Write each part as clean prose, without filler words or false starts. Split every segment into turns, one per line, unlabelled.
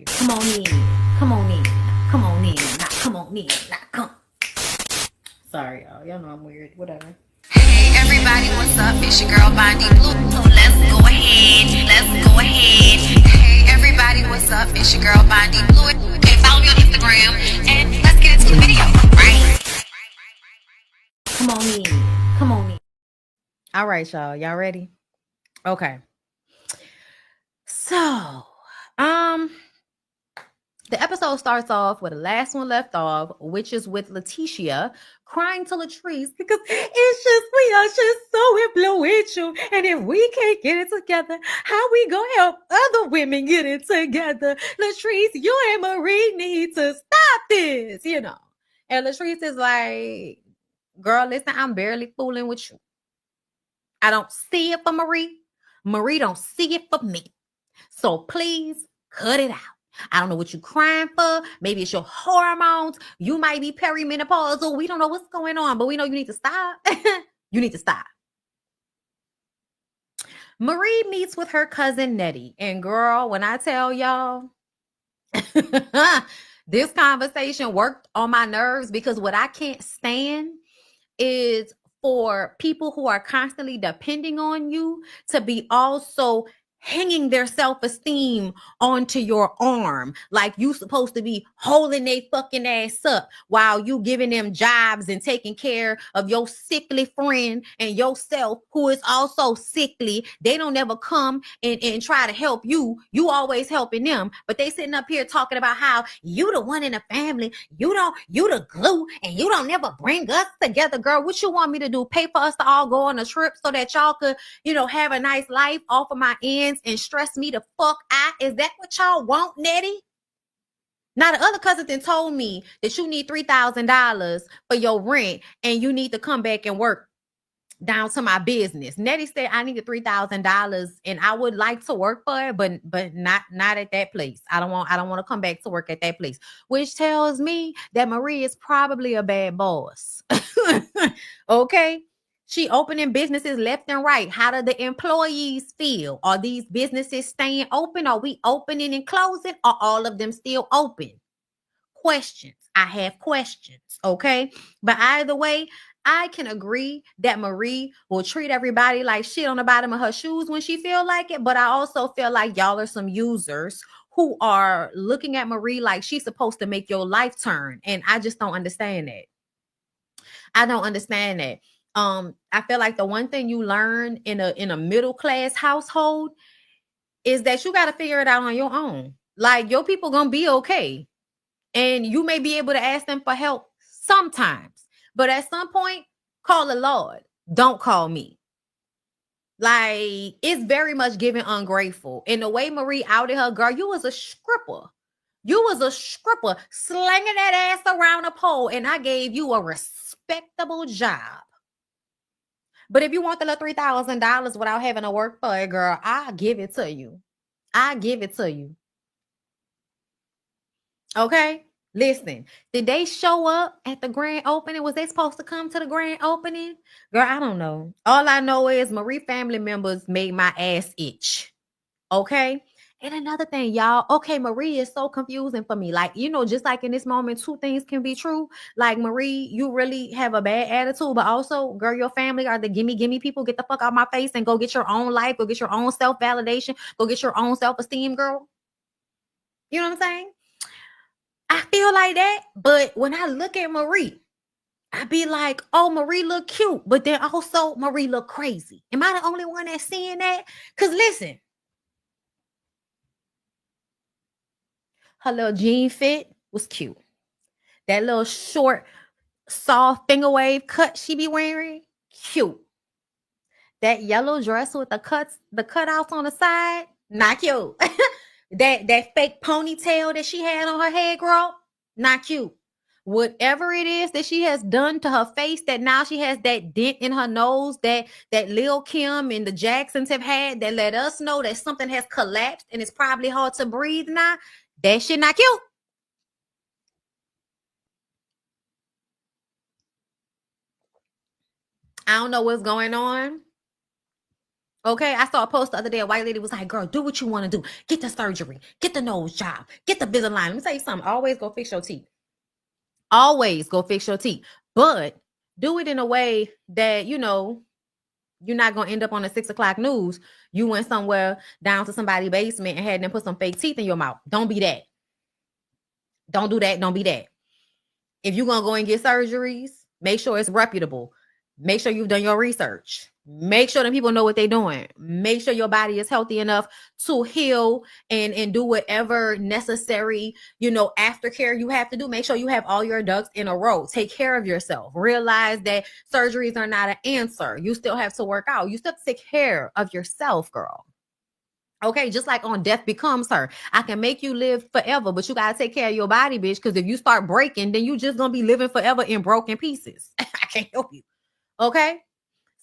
Come on in. Come on in. Come on in. Now come on in. Now come. Sorry, y'all. Y'all know I'm weird. Whatever.
Hey everybody, what's up? It's your girl Bondy Blue. Let's go ahead. Let's go ahead. Hey everybody, what's up? It's your girl Bondy Blue. And follow me on Instagram. And let's get into the video, right?
Come on in. Come on in. All right, y'all. Y'all ready? Okay. So, um, the episode starts off with the last one left off, which is with Letitia crying to Latrice because it's just we are just so influential, and if we can't get it together, how we gonna help other women get it together? Latrice, you and Marie need to stop this, you know. And Latrice is like, "Girl, listen, I'm barely fooling with you. I don't see it for Marie. Marie don't see it for me. So please cut it out. I don't know what you're crying for. Maybe it's your hormones. You might be perimenopausal. We don't know what's going on, but we know you need to stop. You need to stop." Marie meets with her cousin Nettie. And girl, when I tell y'all, this conversation worked on my nerves because what I can't stand is for people who are constantly depending on you to be also hanging their self-esteem onto your arm, like you supposed to be holding their fucking ass up while you giving them jobs and taking care of your sickly friend and yourself who is also sickly. They don't ever come and try to help you. You always helping them, but they sitting up here talking about how you the one in the family, you the glue, and you don't never bring us together. Girl, what you want me to do? Pay for us to all go on a trip so that y'all could, have a nice life off of my ends and stress me the fuck out? Is that what y'all want, Nettie? Now the other cousin then told me that you need $3,000 for your rent and you need to come back and work down to my business. Nettie said I needed $3,000 and I would like to work for it, but not at that place. I don't want to come back to work at that place, which tells me that Marie is probably a bad boss. Okay. She opening businesses left and right. How do the employees feel? Are these businesses staying open? Are we opening and closing? Are all of them still open? Questions. I have questions. Okay. But either way, I can agree that Marie will treat everybody like shit on the bottom of her shoes when she feel like it. But I also feel like y'all are some users who are looking at Marie like she's supposed to make your life turn. And I just don't understand that. I don't understand that. I feel like the one thing you learn in a middle class household is that you got to figure it out on your own. Like your people gonna be okay, and you may be able to ask them for help sometimes, but at some point, call the Lord. Don't call me. Like it's very much giving ungrateful. And the way Marie outed her, girl, you was a stripper. You was a stripper slinging that ass around a pole, and I gave you a respectable job. But if you want the little $3,000 without having to work for it, girl, I'll give it to you. I give it to you. Okay? Listen, did they show up at the grand opening? Was they supposed to come to the grand opening? Girl, I don't know. All I know is Marie family members made my ass itch. Okay? And another thing, y'all, okay, Marie is so confusing for me. Like, just like in this moment, two things can be true. Like, Marie, you really have a bad attitude, but also, girl, your family are the gimme people. Get the fuck out my face and go get your own life, go get your own self-validation, go get your own self-esteem, girl. You know what I'm saying? I feel like that, but when I look at Marie, I be like, oh, Marie look cute, but then also Marie look crazy. Am I the only one that's seeing that? Because listen, her little jean fit was cute. That little short, soft finger wave cut she be wearing, cute. That yellow dress with the cutouts on the side, not cute. that fake ponytail that she had on her head, girl, not cute. Whatever it is that she has done to her face, that now she has that dent in her nose that Lil Kim and the Jacksons have had, that let us know that something has collapsed and it's probably hard to breathe now. That shit not cute. I don't know what's going on. Okay, I saw a post the other day. A white lady was like, "Girl, do what you want to do. Get the surgery, get the nose job, get the Invisalign." Let me tell you something. Always go fix your teeth. Always go fix your teeth, but do it in a way that you're not gonna end up on the 6 o'clock news. You went somewhere down to somebody's basement and had them put some fake teeth in your mouth. Don't be that. Don't do that. Don't be that. If you're gonna go and get surgeries, make sure it's reputable. Make sure you've done your research. Make sure that people know what they're doing. Make sure your body is healthy enough to heal and do whatever necessary, aftercare you have to do. Make sure you have all your ducks in a row. Take care of yourself. Realize that surgeries are not an answer. You still have to work out. You still have to take care of yourself, girl. Okay, just like on Death Becomes Her. I can make you live forever, but you gotta take care of your body, bitch. Because if you start breaking, then you just gonna be living forever in broken pieces. I can't help you. Okay.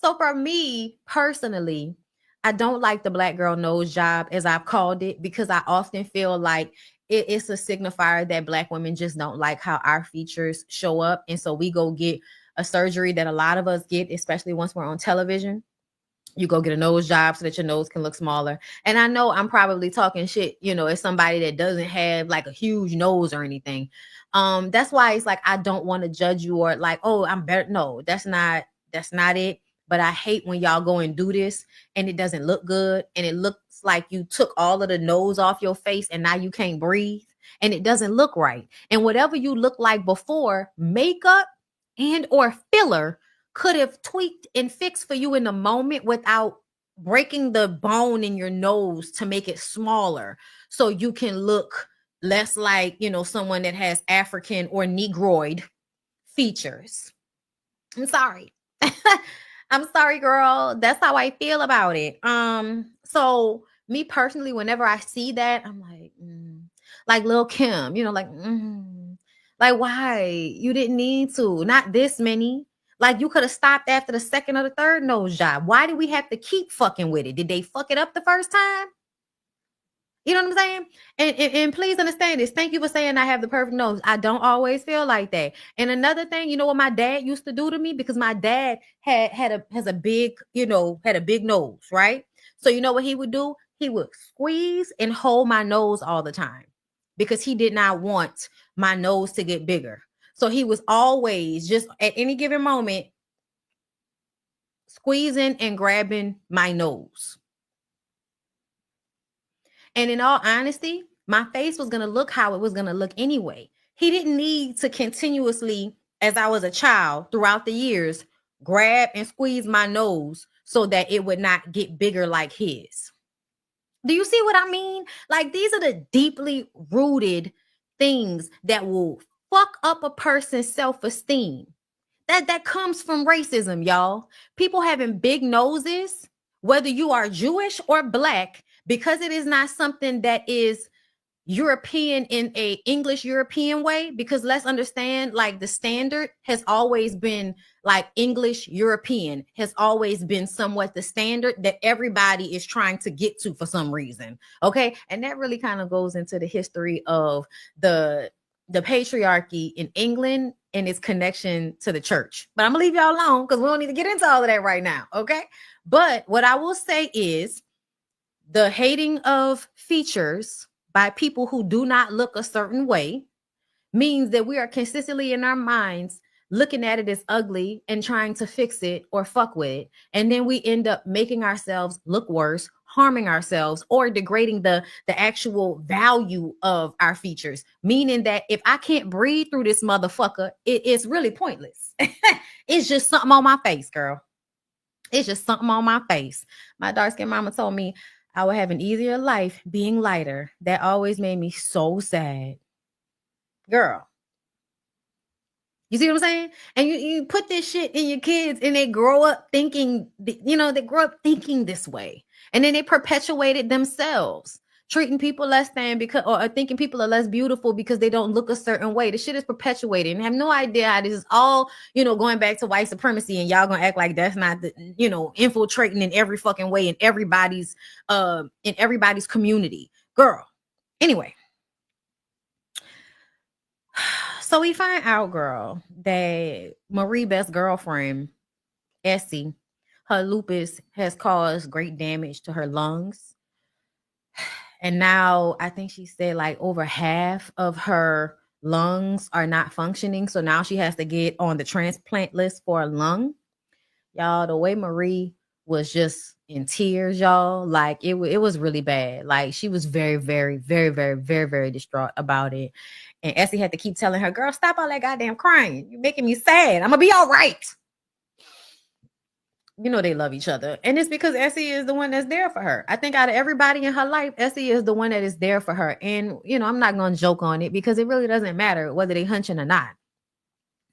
So for me personally, I don't like the black girl nose job, as I've called it, because I often feel like it's a signifier that black women just don't like how our features show up. And so we go get a surgery that a lot of us get, especially once we're on television. You go get a nose job so that your nose can look smaller. And I know I'm probably talking shit, as somebody that doesn't have like a huge nose or anything. That's why it's like I don't want to judge you or like, oh, I'm better. No, that's not it. But I hate when y'all go and do this and it doesn't look good and it looks like you took all of the nose off your face and now you can't breathe and it doesn't look right. And whatever you look like before, makeup and or filler could have tweaked and fixed for you in the moment without breaking the bone in your nose to make it smaller so you can look less like, someone that has African or Negroid features. I'm sorry. I'm sorry, girl. That's how I feel about it. So me personally, whenever I see that, I'm like Lil Kim, like why? You didn't need to, not this many. Like you could have stopped after the second or the third nose job. Why do we have to keep fucking with it? Did they fuck it up the first time? You know what I'm saying? And please understand this. Thank you for saying I have the perfect nose. I don't always feel like that. And another thing, you know what my dad used to do to me? Because my dad has a big, had a big nose, right? So you know what he would do? He would squeeze and hold my nose all the time because he did not want my nose to get bigger. So he was always just at any given moment squeezing and grabbing my nose. And in all honesty, my face was going to look how it was going to look anyway. He didn't need to continuously, as I was a child throughout the years, grab and squeeze my nose so that it would not get bigger like his. Do you see what I mean? Like these are the deeply rooted things that will fuck up a person's self-esteem. That comes from racism, y'all. People having big noses, whether you are Jewish or black, because it is not something that is European in a English European way, because let's understand, like the standard has always been like English European has always been somewhat the standard that everybody is trying to get to for some reason. Okay. And that really kind of goes into the history of the patriarchy in England and its connection to the church. But I'm gonna leave y'all alone because we don't need to get into all of that right now. Okay. But what I will say is the hating of features by people who do not look a certain way means that we are consistently in our minds looking at it as ugly and trying to fix it or fuck with it. And then we end up making ourselves look worse, harming ourselves, or degrading the actual value of our features. Meaning that if I can't breathe through this motherfucker, it's really pointless. It's just something on my face, girl. It's just something on my face. My dark-skinned mama told me I would have an easier life being lighter. That always made me so sad. Girl, you see what I'm saying? And you put this shit in your kids and they grow up thinking, they grow up thinking this way. And then they perpetuate it themselves, treating people less than because, or thinking people are less beautiful because they don't look a certain way. The shit is perpetuated and have no idea how this is all, going back to white supremacy, and y'all gonna act like that's not the, infiltrating in every fucking way in everybody's community. Girl. Anyway. So we find out, girl, that Marie's best girlfriend, Essie, her lupus has caused great damage to her lungs. And now I think she said like over half of her lungs are not functioning. So now she has to get on the transplant list for a lung. Y'all, the way Marie was just in tears, y'all, like it was really bad. Like she was very, very, very, very, very, very distraught about it. And Essie had to keep telling her, girl, stop all that goddamn crying. You're making me sad. I'm gonna be all right. You know they love each other. And it's because Essie is the one that's there for her. I think out of everybody in her life, Essie is the one that is there for her. And, you know, I'm not going to joke on it because it really doesn't matter whether they hunching or not.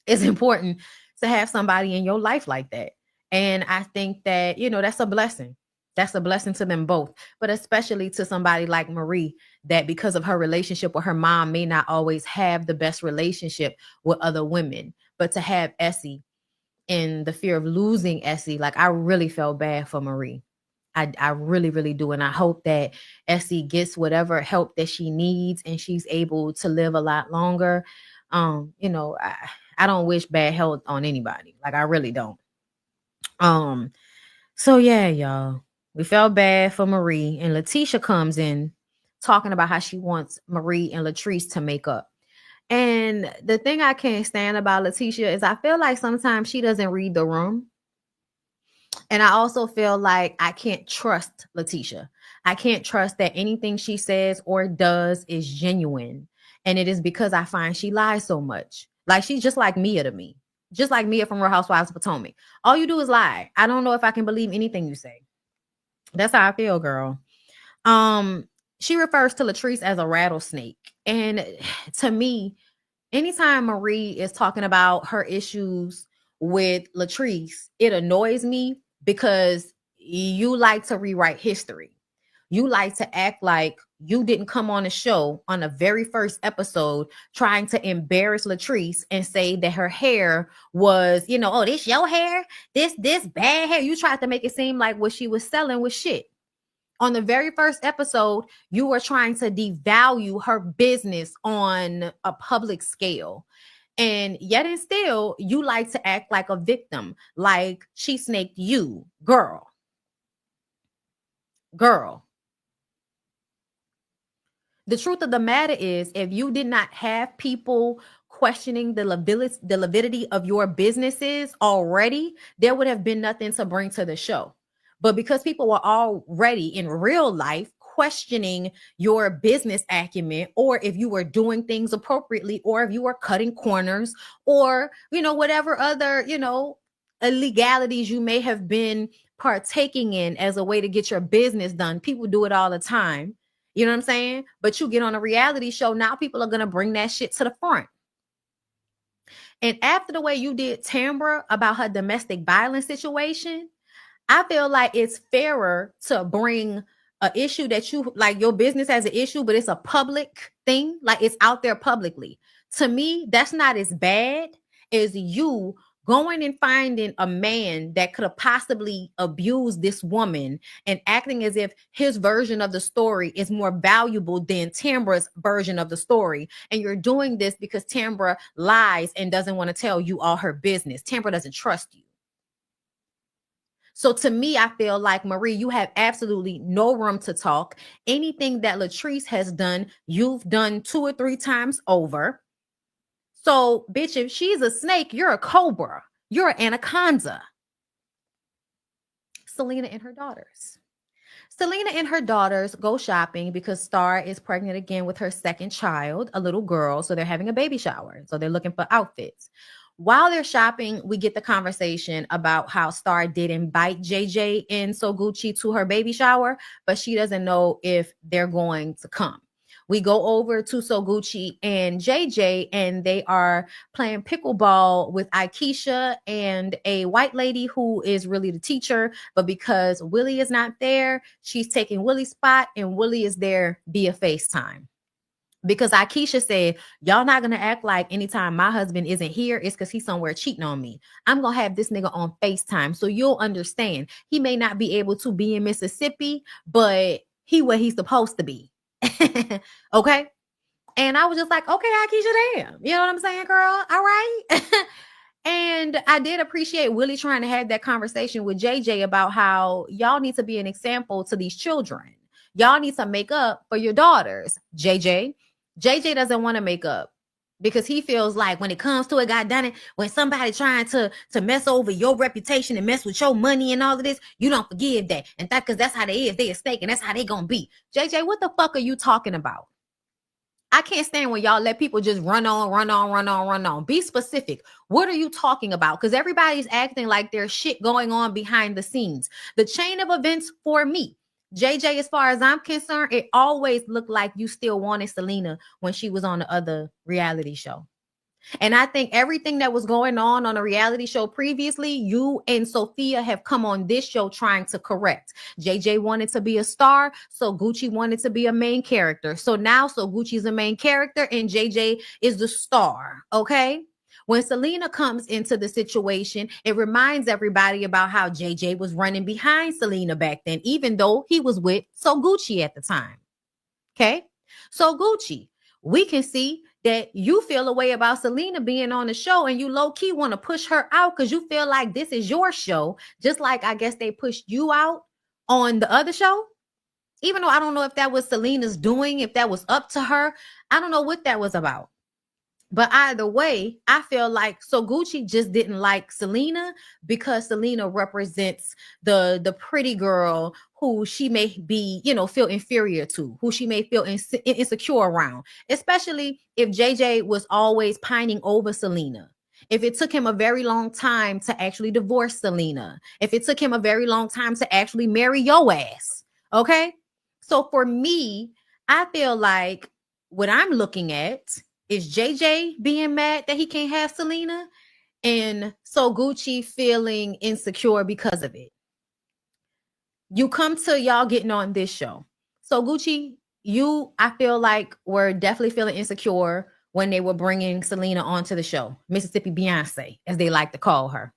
It's important to have somebody in your life like that. And I think that, you know, that's a blessing. That's a blessing to them both, but especially to somebody like Marie, that because of her relationship with her mom may not always have the best relationship with other women, but to have Essie and the fear of losing Essie, like I really felt bad for Marie. I really, really do. And I hope that Essie gets whatever help that she needs and she's able to live a lot longer. You know, I don't wish bad health on anybody. Like I really don't. So yeah, y'all. We felt bad for Marie. And Letitia comes in talking about how she wants Marie and Latrice to make up. And the thing I can't stand about Letitia is I feel like sometimes she doesn't read the room. And I also feel like I can't trust Letitia. I can't trust that anything she says or does is genuine. And it is because I find she lies so much. Like she's just like Mia to me. Just like Mia from Real Housewives of Potomac. All you do is lie. I don't know if I can believe anything you say. That's how I feel, girl. She refers to Latrice as a rattlesnake. And to me, anytime Marie is talking about her issues with Latrice, it annoys me because you like to rewrite history. You like to act like you didn't come on the show on the very first episode trying to embarrass Latrice and say that her hair was, you know, oh, this your hair, this bad hair. You tried to make it seem like what she was selling was shit. On the very first episode, you were trying to devalue her business on a public scale. And yet and still, you like to act like a victim, like she snaked you, girl. Girl. The truth of the matter is, if you did not have people questioning the validity of your businesses already, there would have been nothing to bring to the show. But because people were already in real life questioning your business acumen, or if you were doing things appropriately, or if you were cutting corners, or, you know, whatever other, you know, illegalities you may have been partaking in as a way to get your business done. People do it all the time. You know what I'm saying? But you get on a reality show, now people are going to bring that shit to the front. And after the way you did Tambra about her domestic violence situation, I feel like it's fairer to bring an issue that you like your business has an issue, but it's a public thing, like it's out there publicly. To me, that's not as bad as you going and finding a man that could have possibly abused this woman and acting as if his version of the story is more valuable than Tambra's version of the story. And you're doing this because Tambra lies and doesn't want to tell you all her business. Tambra doesn't trust you. So to me, I feel like, Marie, you have absolutely no room to talk. Anything that Latrice has done, you've done 2 or 3 times over. So, bitch, if she's a snake, you're a cobra. You're an anaconda. Selena and her daughters. Selena and her daughters go shopping because Star is pregnant again with her second child, a little girl. So they're having a baby shower. So they're looking for outfits. While they're shopping, we get the conversation about how Star did invite JJ and Soguchi to her baby shower, but she doesn't know if they're going to come. We go over to Soguchi and JJ, and they are playing pickleball with Aikisha and a white lady who is really the teacher. But because Willie is not there, she's taking Willie's spot, and Willie is there via FaceTime. Because Aikisha said, y'all not going to act like anytime my husband isn't here, it's because he's somewhere cheating on me. I'm going to have this nigga on FaceTime so you'll understand. He may not be able to be in Mississippi, but he where he's supposed to be. Okay? And I was just like, okay, Aikisha, damn. You know what I'm saying, girl? All right. And I did appreciate Willie trying to have that conversation with JJ about how y'all need to be an example to these children. Y'all need to make up for your daughters. JJ doesn't want to make up because he feels like when it comes to it, God done it, when somebody trying to mess over your reputation and mess with your money and all of this, you don't forgive that. And that because that's how they is, they a snake, and that's how they gonna be. JJ, what the fuck are you talking about? I can't stand when y'all let people just run on, run on, run on, run on. Be specific. What are you talking about? Because everybody's acting like there's shit going on behind the scenes. The chain of events for me, JJ, as far as I'm concerned, it always looked like you still wanted Selena when she was on the other reality show. And I think everything that was going on a reality show previously, you and Sophia have come on this show trying to correct. JJ wanted to be a star, so Gucci wanted to be a main character. So now, so Gucci's a main character and JJ is the star, okay? When Selena comes into the situation, it reminds everybody about how JJ was running behind Selena back then, even though he was with So Gucci at the time, okay? So Gucci, we can see that you feel a way about Selena being on the show and you low-key want to push her out because you feel like this is your show, just like I guess they pushed you out on the other show. Even though I don't know if that was Selena's doing, if that was up to her. I don't know what that was about. But either way, I feel like So Gucci just didn't like Selena because Selena represents the pretty girl who she may be, feel inferior to, who she may feel insecure around, especially if JJ was always pining over Selena. If it took him a very long time to actually divorce Selena, if it took him a very long time to actually marry your ass, okay? So for me, I feel like what I'm looking at is JJ being mad that he can't have Selena and So Gucci feeling insecure because of it. You come to y'all getting on this show. So Gucci, I feel like were definitely feeling insecure when they were bringing Selena onto the show. Mississippi Beyonce, as they like to call her.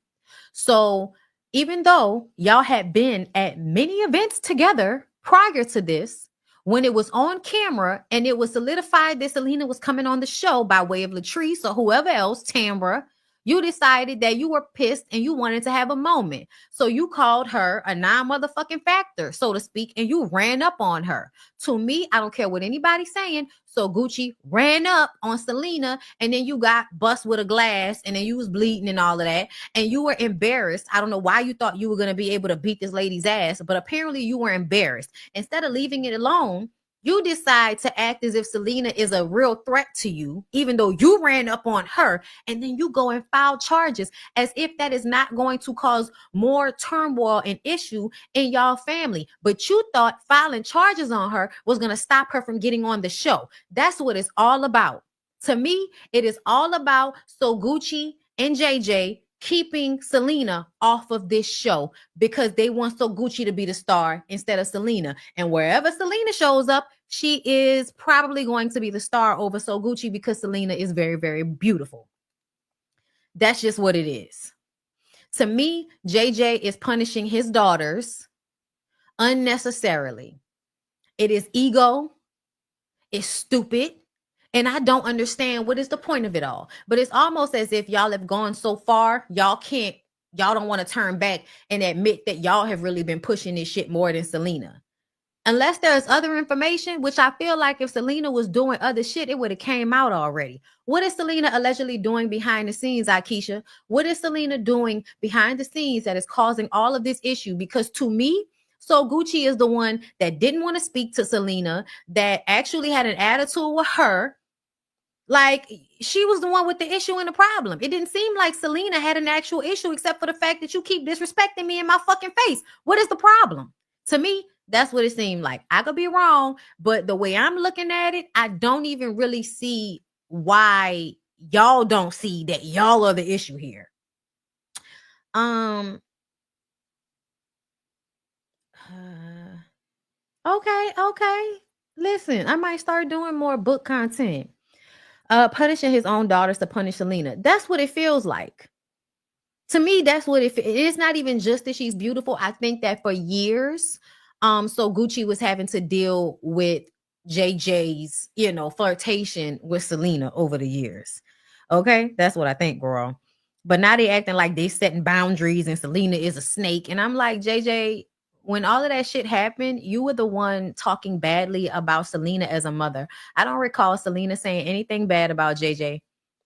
So even though y'all had been at many events together prior to this, when it was on camera and it was solidified that Selena was coming on the show by way of Latrice or whoever else, Tambra, you decided that you were pissed and you wanted to have a moment. So you called her a non-motherfucking factor, so to speak, and you ran up on her. To me, I don't care what anybody's saying. So Gucci ran up on Selena and then you got bust with a glass and then you was bleeding and all of that. And you were embarrassed. I don't know why you thought you were going to be able to beat this lady's ass, but apparently you were embarrassed. Instead of leaving it alone, you decide to act as if Selena is a real threat to you, even though you ran up on her, and then you go and file charges as if that is not going to cause more turmoil and issue in y'all family. But you thought filing charges on her was going to stop her from getting on the show. That's what it's all about. To me, it is all about So Gucci and JJ keeping Selena off of this show because they want So Gucci to be the star instead of Selena. And wherever Selena shows up, she is probably going to be the star over So Gucci because Selena is very, very beautiful. That's just what it is. To me, JJ is punishing his daughters unnecessarily. It is ego. It's stupid. And I don't understand what is the point of it all. But it's almost as if y'all have gone so far, y'all don't want to turn back and admit that y'all have really been pushing this shit more than Selena. Unless there's other information, which I feel like if Selena was doing other shit, it would have came out already. What is Selena allegedly doing behind the scenes, Akeisha? What is Selena doing behind the scenes that is causing all of this issue? Because to me, So Gucci is the one that didn't want to speak to Selena, that actually had an attitude with her. Like, she was the one with the issue and the problem. It didn't seem like Selena had an actual issue except for the fact that you keep disrespecting me in my fucking face. What is the problem? To me, that's what it seemed like. I could be wrong, but the way I'm looking at it, I don't even really see why y'all don't see that y'all are the issue here. Okay. Listen, I might start doing more book content. Punishing his own daughters to punish Selena. That's what it feels like. To me, that's what it is. Not even just that she's beautiful. I think that for years, So Gucci was having to deal with JJ's, flirtation with Selena over the years. Okay, that's what I think, girl. But now they acting like they setting boundaries and Selena is a snake. And I'm like, JJ, when all of that shit happened, you were the one talking badly about Selena as a mother. I don't recall Selena saying anything bad about JJ.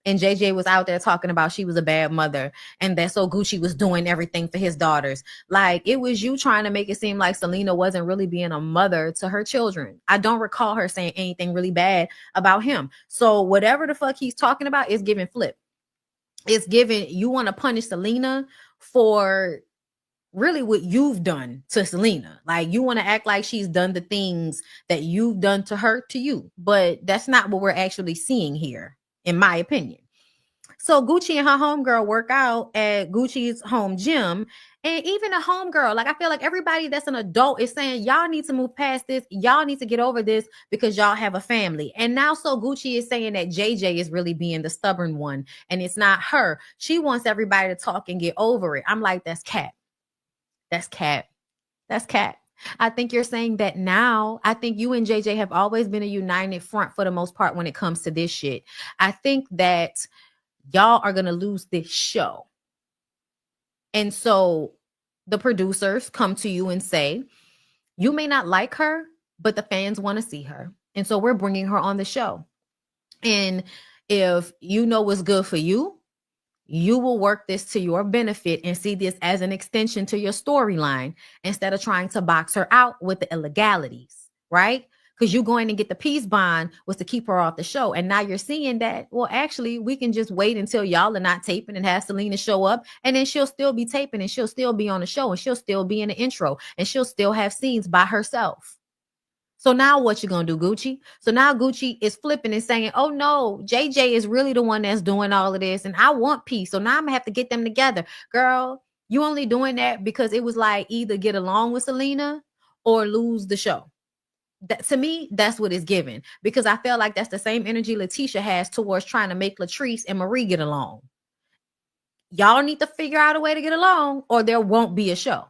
And JJ was out there talking about she was a bad mother and that so Gucci was doing everything for his daughters. Like it was you trying to make it seem like Selena wasn't really being a mother to her children. I don't recall her saying anything really bad about him. So whatever the fuck he's talking about is giving flip. It's given you want to punish Selena for really what you've done to Selena. Like you want to act like she's done the things that you've done to her to you. But that's not what we're actually seeing here, in my opinion. So Gucci and her homegirl work out at Gucci's home gym. And even a homegirl, like I feel like everybody that's an adult is saying, y'all need to move past this. Y'all need to get over this because y'all have a family. And now so Gucci is saying that JJ is really being the stubborn one. And it's not her. She wants everybody to talk and get over it. I'm like, that's cat. That's cat. That's cat. I think you're saying that now. I think you and JJ have always been a united front for the most part when it comes to this shit. I think that y'all are going to lose this show. And so the producers come to you and say, you may not like her, but the fans want to see her. And so we're bringing her on the show. And if you know what's good for you, you will work this to your benefit and see this as an extension to your storyline instead of trying to box her out with the illegalities, right? Because you going to get the peace bond was to keep her off the show. And now you're seeing that, well, actually, we can just wait until y'all are not taping and have Selena show up. And then she'll still be taping and she'll still be on the show and she'll still be in the intro and she'll still have scenes by herself. So now what you gonna do, Gucci? So now Gucci is flipping and saying, oh no, JJ is really the one that's doing all of this and I want peace. So now I'm gonna have to get them together. Girl, you only doing that because it was like either get along with Selena or lose the show. That, to me, that's what it's given because I feel like that's the same energy Letitia has towards trying to make Latrice and Marie get along. Y'all need to figure out a way to get along or there won't be a show.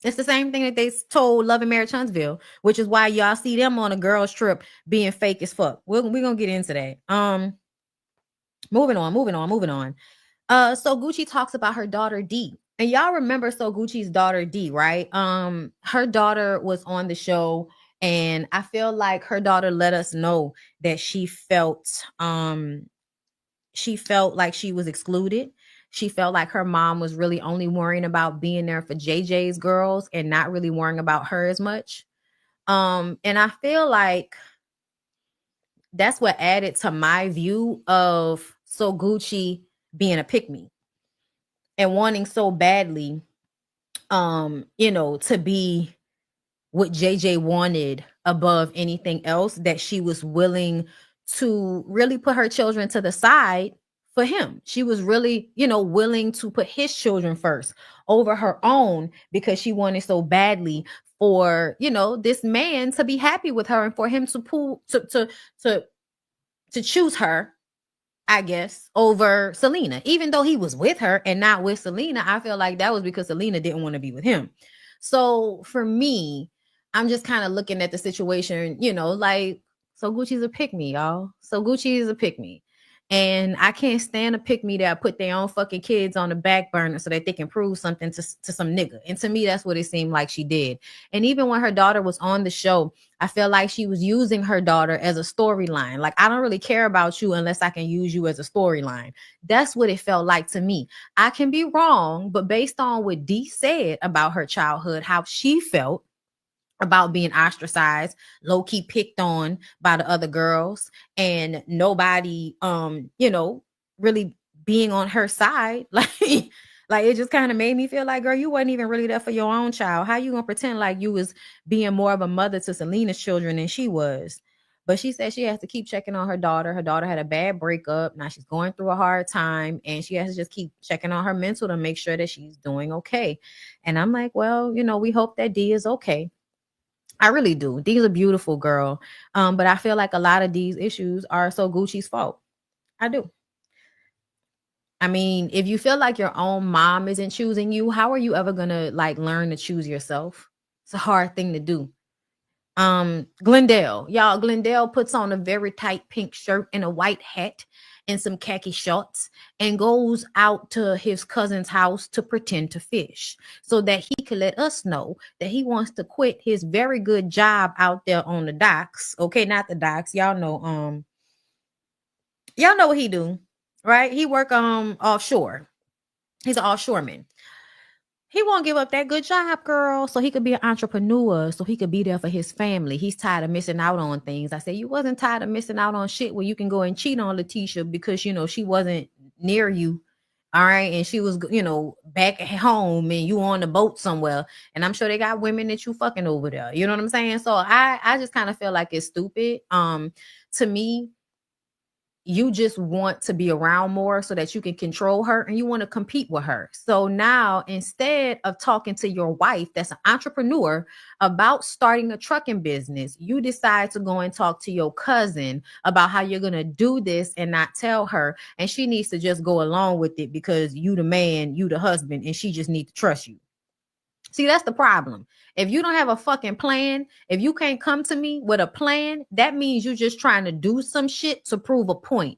It's the same thing that they told Love and Marriage Huntsville, which is why y'all see them on a girls trip being fake as fuck. We're gonna get into that. Moving on. So Gucci talks about her daughter D. And y'all remember So Gucci's daughter D, right? Her daughter was on the show, and I feel like her daughter let us know that she felt like she was excluded. She felt like her mom was really only worrying about being there for JJ's girls and not really worrying about her as much. And I feel like that's what added to my view of So Gucci being a pick-me and wanting so badly, to be what JJ wanted above anything else, that she was willing to really put her children to the side for him. She was really, willing to put his children first over her own because she wanted so badly for, this man to be happy with her and for him to choose her, I guess, over Selena. Even though he was with her and not with Selena, I feel like that was because Selena didn't want to be with him. So for me, I'm just kind of looking at the situation, like, so Gucci's a pick-me, y'all. So Gucci is a pick-me. And I can't stand a pick-me that put their own fucking kids on the back burner so that they can prove something to some nigga. And to me, that's what it seemed like she did. And even when her daughter was on the show, I feel like she was using her daughter as a storyline. Like, I don't really care about you unless I can use you as a storyline. That's what it felt like to me. I can be wrong, but based on what Dee said about her childhood, how she felt about being ostracized, low-key picked on by the other girls, and nobody really being on her side, like it just kind of made me feel like, girl, you wasn't even really there for your own child. How you gonna pretend like you was being more of a mother to Selena's children than she was? But she said she has to keep checking on her daughter. Her daughter had a bad breakup. Now she's going through a hard time, and she has to just keep checking on her mental to make sure that she's doing okay. And I'm like, well, we hope that Dee is okay. I really do. Dee's a beautiful girl. But I feel like a lot of these issues are So Gucci's fault. I do. I mean, if you feel like your own mom isn't choosing you, how are you ever going to learn to choose yourself? It's a hard thing to do. Glendell, y'all, Glendell puts on a very tight pink shirt and a white hat and some khaki shorts and goes out to his cousin's house to pretend to fish so that he could let us know that he wants to quit his very good job out there on the docks. Okay, not the docks. Y'all know what he do, right? He work offshore. He's an offshoreman. He won't give up that good job, girl, so he could be an entrepreneur, so he could be there for his family. He's tired of missing out on things. I said, you wasn't tired of missing out on shit where you can go and cheat on Letitia because, she wasn't near you. All right. And she was, back at home and you on the boat somewhere. And I'm sure they got women that you fucking over there. You know what I'm saying? So I just kind of feel like it's stupid. To me, you just want to be around more so that you can control her and you want to compete with her. So now, instead of talking to your wife that's an entrepreneur about starting a trucking business, you decide to go and talk to your cousin about how you're going to do this and not tell her. And she needs to just go along with it because you the man, you the husband, and she just needs to trust you. See, that's the problem. If you don't have a fucking plan, if you can't come to me with a plan, that means you're just trying to do some shit to prove a point.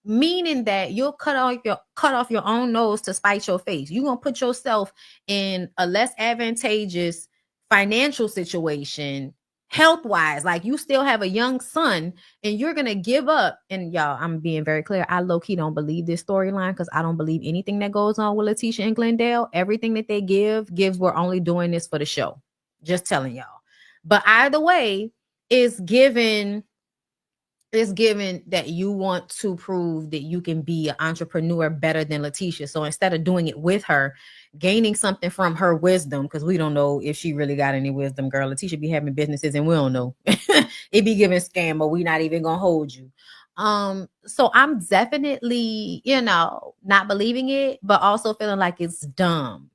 Meaning that you'll cut off your own nose to spite your face. You're gonna put yourself in a less advantageous financial situation, health wise. Like you still have a young son, and you're gonna give up. And y'all, I'm being very clear. I low key don't believe this storyline because I don't believe anything that goes on with Letitia and Glendale. Everything that they gives. We're only doing this for the show. Just telling y'all. But either way, is given that you want to prove that you can be an entrepreneur better than Letitia. So instead of doing it with her, gaining something from her wisdom, because we don't know if she really got any wisdom, girl. Letitia be having businesses and we don't know. It be giving scam, but we not even gonna hold you. So I'm definitely, not believing it, but also feeling like it's dumb.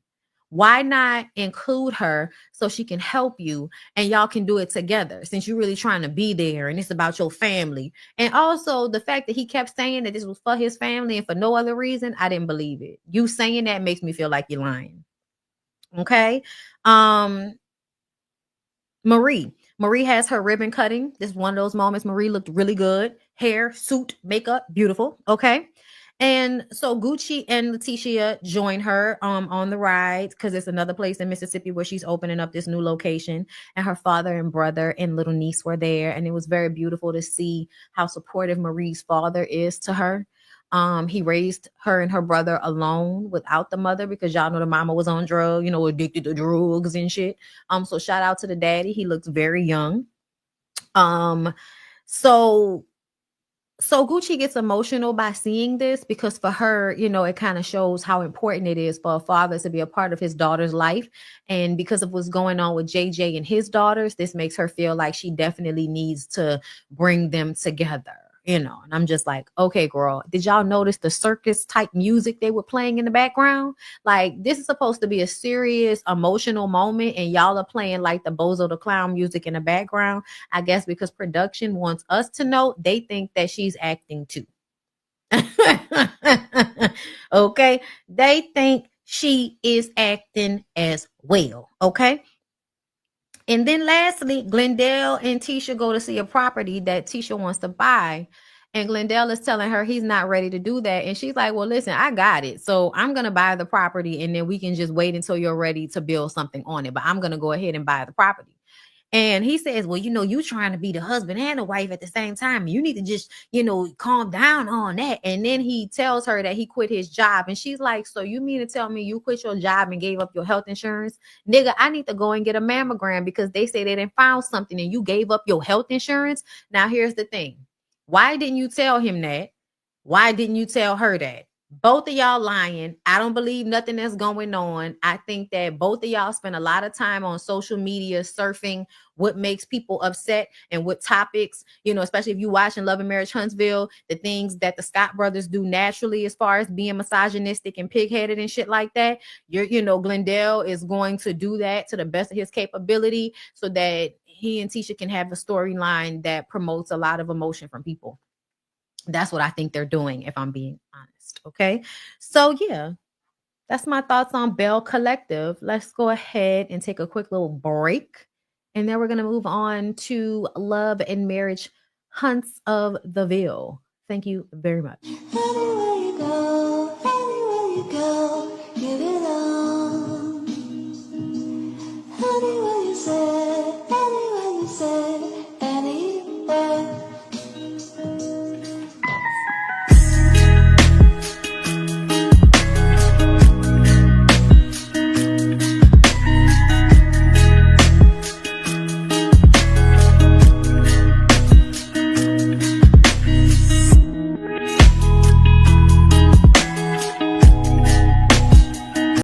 Why not include her so she can help you and y'all can do it together since you're really trying to be there and it's about your family? And also the fact that he kept saying that this was for his family and for no other reason, I didn't believe it. You saying that makes me feel like you're lying. Okay. Um, Marie. Marie has her ribbon cutting. This is one of those moments. Marie looked really good. Hair, suit, makeup, beautiful. Okay. And so Gucci and Letitia join her on the ride because it's another place in Mississippi where she's opening up this new location. And her father and brother and little niece were there. And it was very beautiful to see how supportive Marie's father is to her. He raised her and her brother alone without the mother because y'all know the mama was on drugs, addicted to drugs and shit. So shout out to the daddy. He looks very young. Um, so so Gucci gets emotional by seeing this because for her, it kind of shows how important it is for a father to be a part of his daughter's life. And because of what's going on with JJ and his daughters, this makes her feel like she definitely needs to bring them together. And I'm just like, okay, girl, did y'all notice the circus type music they were playing in the background? Like, this is supposed to be a serious emotional moment, and y'all are playing like the Bozo the Clown music in the background. I guess because production wants us to know, they think that she's acting too. Okay. They think she is acting as well. Okay. And then lastly, Glendell and Tisha go to see a property that Tisha wants to buy. And Glendell is telling her he's not ready to do that. And she's like, well, listen, I got it. So I'm going to buy the property and then we can just wait until you're ready to build something on it. But I'm going to go ahead and buy the property. And he says, well, you trying to be the husband and the wife at the same time. You need to just, calm down on that. And then he tells her that he quit his job. And she's like, so you mean to tell me you quit your job and gave up your health insurance? Nigga, I need to go and get a mammogram because they say they didn't found something and you gave up your health insurance. Now, here's the thing. Why didn't you tell him that? Why didn't you tell her that? Both of y'all lying. I don't believe nothing that's going on. I think that both of y'all spend a lot of time on social media surfing what makes people upset and what topics, especially if you watching Love and Marriage Huntsville, the things that the Scott brothers do naturally as far as being misogynistic and pig-headed and shit like that. Glendell is going to do that to the best of his capability so that he and Tisha can have a storyline that promotes a lot of emotion from people. That's what I think they're doing, if I'm being honest. Okay. So yeah, that's my thoughts on Belle Collective. Let's go ahead and take a quick little break. And then we're going to move on to Love and Marriage Hunts of the Veil. Thank you very much.